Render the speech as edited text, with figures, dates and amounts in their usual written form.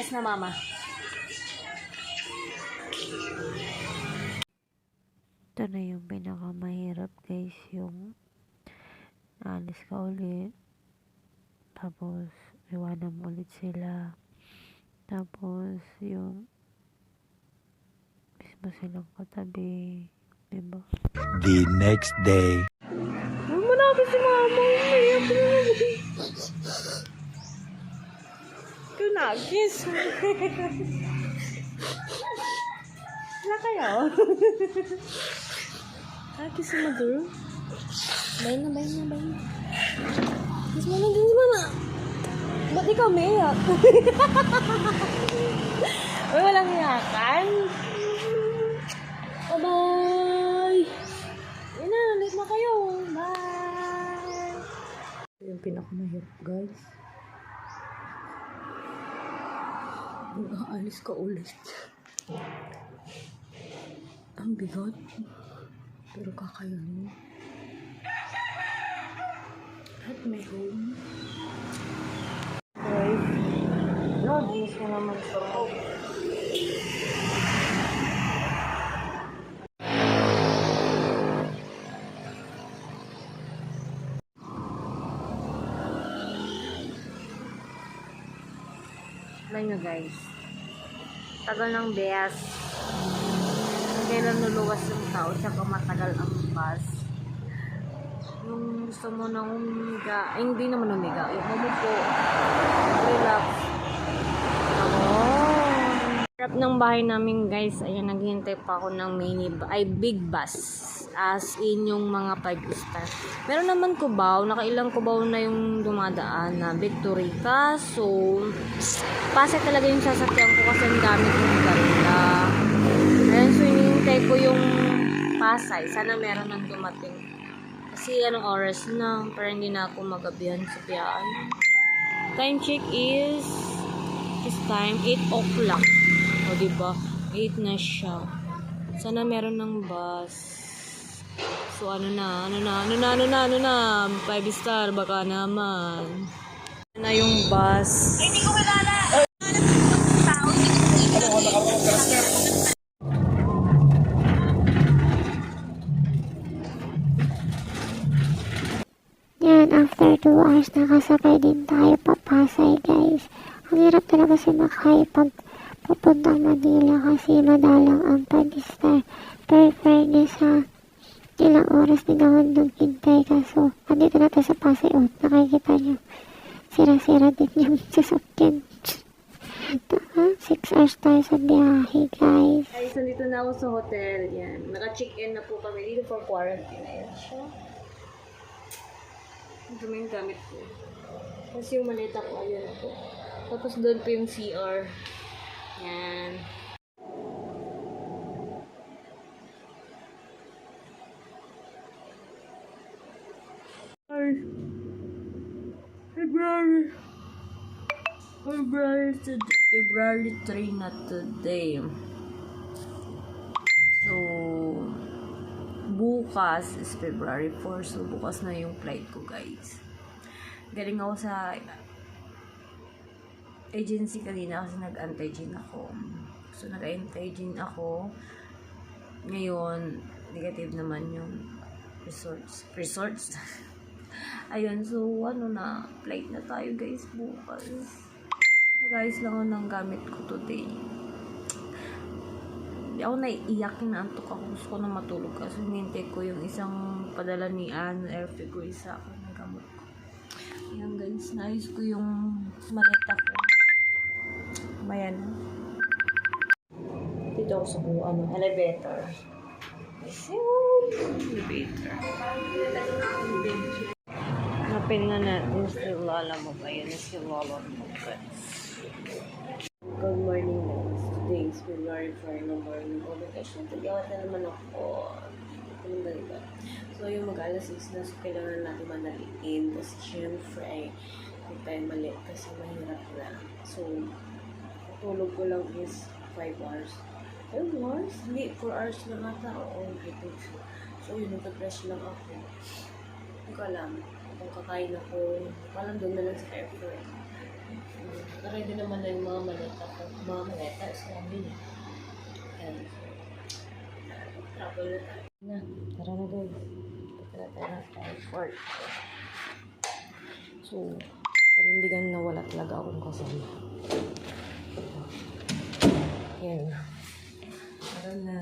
Yes na, mama. Ito na yung pinakamahirap guys, yung alis ka ulit, tapos iwanan mo ulit sila, tapos yung mismo silang katabi, diba? The next day. Huwag mo na si mama. Umiyak na. Ikaw nagis. Wala kayo? Kiss mo, mother. Bayin na. Kiss mo na. Ba't ikaw umiyak? Uy, walang iyakan. Bye-bye. Yun na, late na kayo. Bye. Yung pinakamahirap, guys. Mag-aalis ka ulit. Ang bigat. Pero kakayanin. At may home. Guys. Nagis ko naman sa Alam nyo guys, tagal ng bus. Kailan luluwas yung tao, tsaka matagal ang bus. Yung gusto mo na umiga, hindi naman umiga, yung umupo, relax. Harap ng bahay namin guys, ayan, naghihintay pa ako ng big bus. As in yung mga 5-star. Meron naman kubaw, nakailang kubaw na yung dumadaan na Victory. Kaso, Pasay talaga yung sasakyan ko kasi ang dami kong ganda. Ayan, so hinihintay ko yung Pasay. Sana meron nang dumating. Kasi anong oras na, para hindi na ako magabihan sa biyaan. Time check is this time 8 o'clock. O diba? 8 na siya. Sana meron ng bus. So ano na? 5-star baka naman. Na yung bus. Hindi ko kilala. Yan, after 2 hours nakasakay din tayo papasay guys. Ang hirap talaga sumakay pag papuntang Manila kasi madalang ang 5-star. Per fairness ha, ilang oras din ako nung hintay kaso andito na tayo sa Pasay. Nakikita nyo, sira-sira din yung sasakyan. 6 hours tayo sa biyahe guys. Guys, nandito na ako sa hotel. Yan. Naka-check-in na po kami dito for quarantine. Ayan siya. Ang dumi yung gamit ko. Kasi yung maleta ko, ayan po. Tapos doon po yung CR. Yan. February 3 na today. So, bukas is February 4. So, bukas na yung flight ko, guys. Galing ako sa agency kanina kasi nag-antigen ako. So, nag-antigen ako. Ngayon, negative naman yung resorts. Ayun, so, flight na tayo, guys, bukas. Guys, lang ako ng gamit ko today. Hindi ako naiiyak, naantok ako. Gusto ko na matulog kasi hinintay ko yung isang padala ni Anne. Airfare ko isa ako ng gamot ko. Ayan guys, naayos ko yung maleta ko. Mayan. Dito ako sa elevator. Elevator. Hanapin na natin si Lola mo ba? Yan si Lola mo ba? Good morning guys. Today is February 4 na morning. O vacation. Tagawat na naman ako. So yung mag-alas 6 na. So kailangan natin manaliin. Kasi syempre hindi tayo mali. Kasi mahirap na. So tulog ko lang is 5 hours. 5 hours? Hindi. 4 hours lang ata. Oo. I think so. So yun. Nagka-fresh lang ako. Hindi ko alam. Kung kakain ako. Parang doon na lang sa airport. Ready naman na yung mga maleta. Mga maleta, sabi niya. Ayan. Travel na tayo. Na, tara na doon. Tara, airport. So, panindigan na wala talaga akong kasama. Ayan. Tara na.